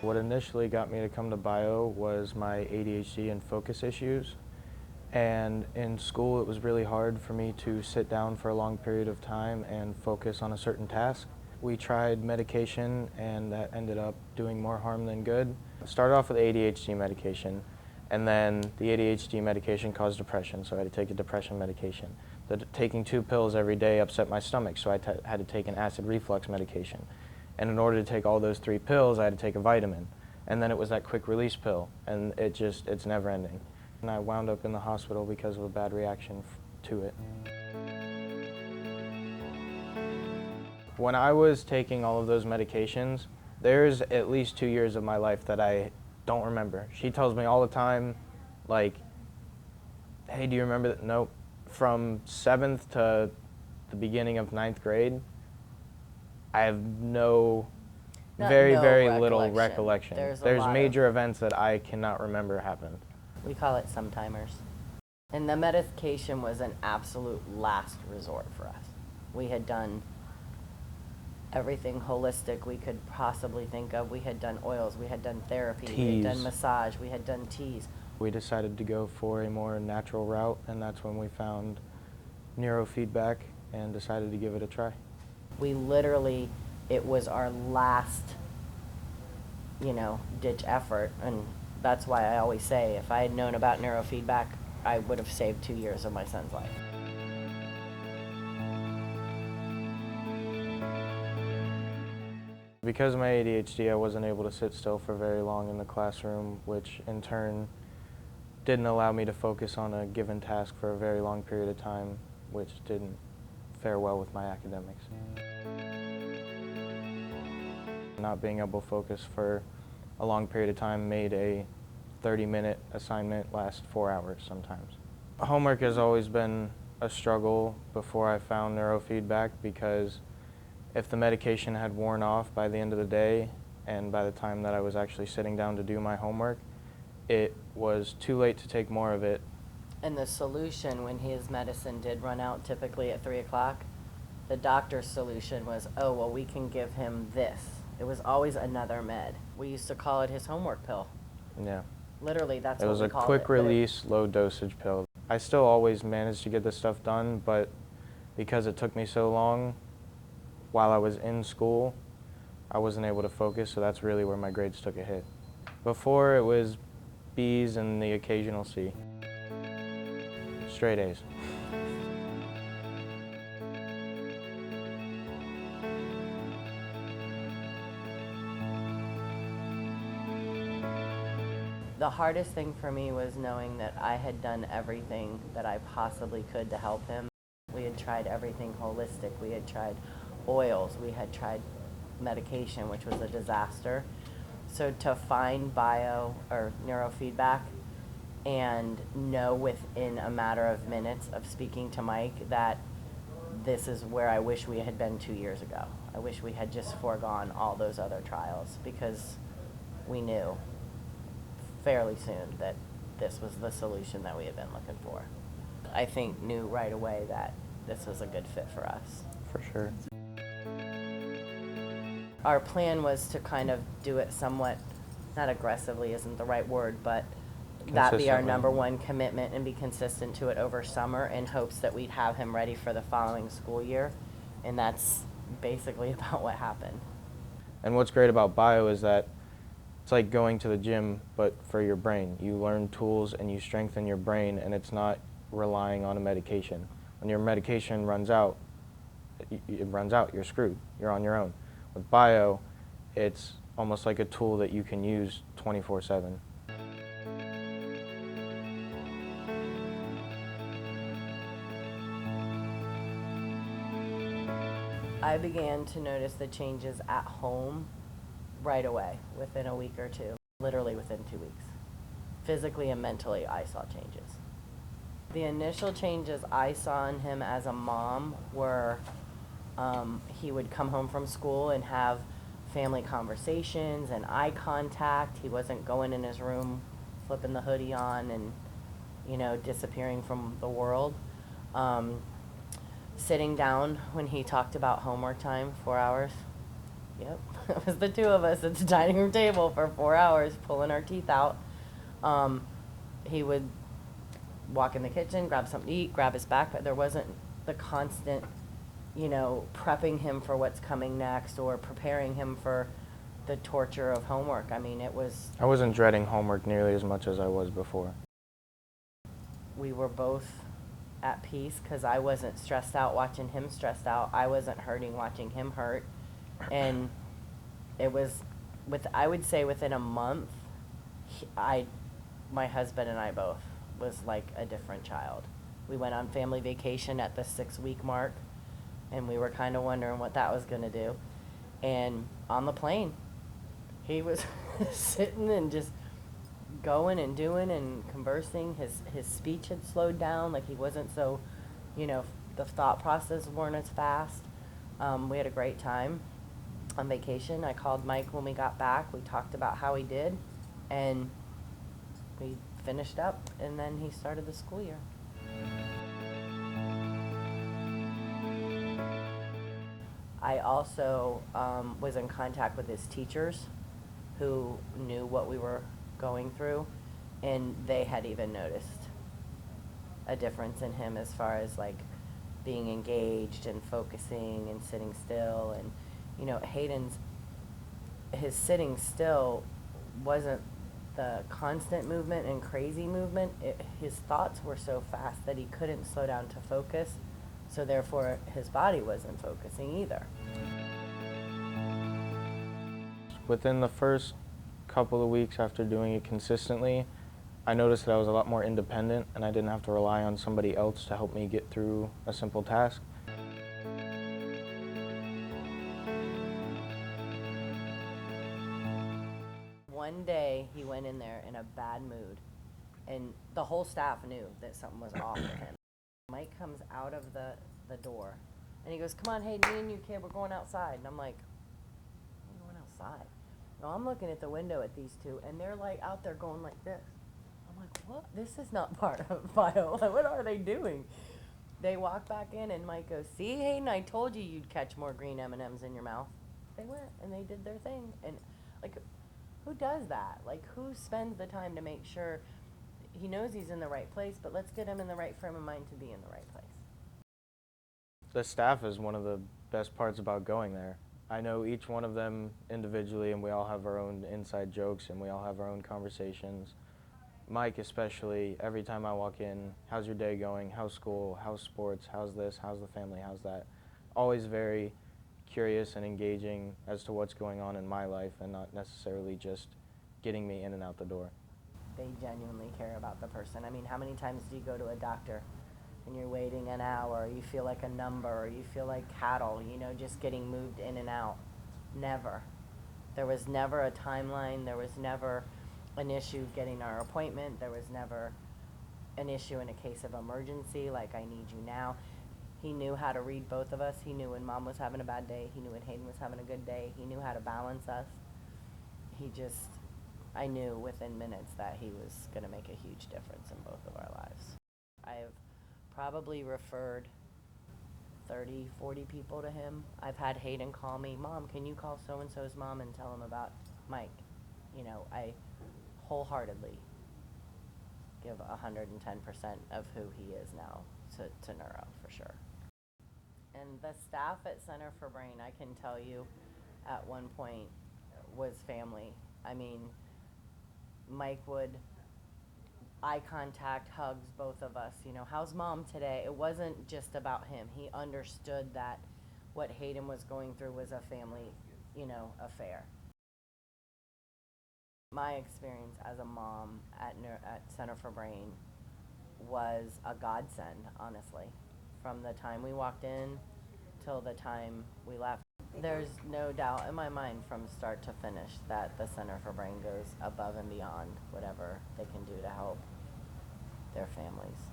What initially got me to come to bio was my ADHD and focus issues. And in school, it was really hard for me to sit down for a long period of time and focus on a certain task. We tried medication, and that ended up doing more harm than good. I started off with ADHD medication, and then the ADHD medication caused depression, so I had to take a depression medication. Taking 2 pills every day upset my stomach, so I had to take an acid reflux medication. And in order to take all those 3 pills, I had to take a vitamin. And then it was that quick release pill, and it's never ending. And I wound up in the hospital because of a bad reaction to it. When I was taking all of those medications, there's at least 2 years of my life that I don't remember. She tells me all the time, like, hey, do you remember that? Nope. From 7th to the beginning of 9th grade, I have very little recollection. There's major events that I cannot remember happened. We call it sometimers. And the medication was an absolute last resort for us. We had done everything holistic we could possibly think of. We had done oils, we had done therapy, we had done massage, we had done teas. We decided to go for a more natural route, and that's when we found Neurofeedback and decided to give it a try. We literally, it was our last, ditch effort, and that's why I always say, if I had known about neurofeedback, I would have saved 2 years of my son's life. Because of my ADHD, I wasn't able to sit still for very long in the classroom, which in turn didn't allow me to focus on a given task for a very long period of time, which didn't fare well with my academics. Not being able to focus for a long period of time made a 30-minute assignment last 4 hours sometimes. Homework has always been a struggle before I found neurofeedback, because if the medication had worn off by the end of the day and by the time that I was actually sitting down to do my homework, it was too late to take more of it. And the solution, when his medicine did run out, typically at 3 o'clock, the doctor's solution was, oh, well, we can give him this. It was always another med. We used to call it his homework pill. Yeah. Literally, that's what we called it. It was a quick release, low dosage pill. I still always managed to get this stuff done, but because it took me so long while I was in school, I wasn't able to focus, so that's really where my grades took a hit. Before, it was B's and the occasional C. Straight A's. The hardest thing for me was knowing that I had done everything that I possibly could to help him. We had tried everything holistic. We had tried oils. We had tried medication, which was a disaster. So to find bio or neurofeedback and know within a matter of minutes of speaking to Mike that this is where I wish we had been 2 years ago. I wish we had just foregone all those other trials, because we knew fairly soon that this was the solution that we had been looking for. I think knew right away that this was a good fit for us. For sure. Our plan was to kind of do it somewhat, not aggressively isn't the right word, but that be our number one commitment and be consistent to it over summer in hopes that we'd have him ready for the following school year. And that's basically about what happened. And what's great about bio is that it's like going to the gym, but for your brain. You learn tools and you strengthen your brain, and it's not relying on a medication. When your medication runs out, you're screwed. You're on your own. With bio, it's almost like a tool that you can use 24/7. I began to notice the changes at home right away, within a week or two, literally within 2 weeks. Physically and mentally, I saw changes. The initial changes I saw in him as a mom were he would come home from school and have family conversations and eye contact. He wasn't going in his room, flipping the hoodie on and, disappearing from the world. Sitting down when he talked about homework time, 4 hours, Yep, it was the two of us at the dining room table for 4 hours pulling our teeth out. He would walk in the kitchen, grab something to eat, grab his backpack. There wasn't the constant, prepping him for what's coming next or preparing him for the torture of homework. I mean, I wasn't dreading homework nearly as much as I was before. We were both at peace because I wasn't stressed out watching him stressed out. I wasn't hurting watching him hurt. And it was, I would say within a month, my husband and I both was like a different child. We went on family vacation at the 6-week mark, and we were kind of wondering what that was going to do. And on the plane, he was sitting and just going and doing and conversing. His speech had slowed down, like he wasn't so, the thought process weren't as fast. We had a great time on vacation. I called Mike when we got back. We talked about how he did, and we finished up, and then he started the school year. I also was in contact with his teachers who knew what we were going through, and they had even noticed a difference in him as far as like being engaged and focusing and sitting still. And his sitting still wasn't the constant movement and crazy movement. His thoughts were so fast that he couldn't slow down to focus, so therefore his body wasn't focusing either. Within the first couple of weeks after doing it consistently, I noticed that I was a lot more independent and I didn't have to rely on somebody else to help me get through a simple task. One day he went in there in a bad mood, and the whole staff knew that something was off with him. Mike comes out of the door, and he goes, "Come on, Hayden, me and you, kid, we're going outside." And I'm like, "We're going outside?" No, I'm looking at the window at these two, and they're like out there going like this. I'm like, "What? This is not part of bio. Like, what are they doing?" They walk back in, and Mike goes, "See, Hayden, I told you you'd catch more green M&Ms in your mouth." They went, and they did their thing. And, like, who does that? Like, who spends the time to make sure he knows he's in the right place, but let's get him in the right frame of mind to be in the right place? The staff is one of the best parts about going there. I know each one of them individually, and we all have our own inside jokes, and we all have our own conversations. Mike especially, every time I walk in, "How's your day going? How's school? How's sports? How's this? How's the family? How's that?" Always very curious and engaging as to what's going on in my life and not necessarily just getting me in and out the door. They genuinely care about the person. I mean, how many times do you go to a doctor and you're waiting an hour, or you feel like a number, or you feel like cattle, just getting moved in and out? Never. There was never a timeline. There was never an issue getting our appointment. There was never an issue in a case of emergency, like, "I need you now." He knew how to read both of us. He knew when Mom was having a bad day. He knew when Hayden was having a good day. He knew how to balance us. I knew within minutes that he was going to make a huge difference in both of our lives. I've probably referred 30, 40 people to him. I've had Hayden call me, "Mom, can you call so-and-so's mom and tell him about Mike?" I wholeheartedly give 110% of who he is now to neuro, for sure. And the staff at Center for Brain, I can tell you, at one point was family. I mean, Mike would eye contact, hugs, both of us, "How's Mom today?" It wasn't just about him. He understood that what Hayden was going through was a family, affair. My experience as a mom at Center for Brain was a godsend, honestly. From the time we walked in till the time we left. There's no doubt in my mind from start to finish that the Center for Brain goes above and beyond whatever they can do to help their families.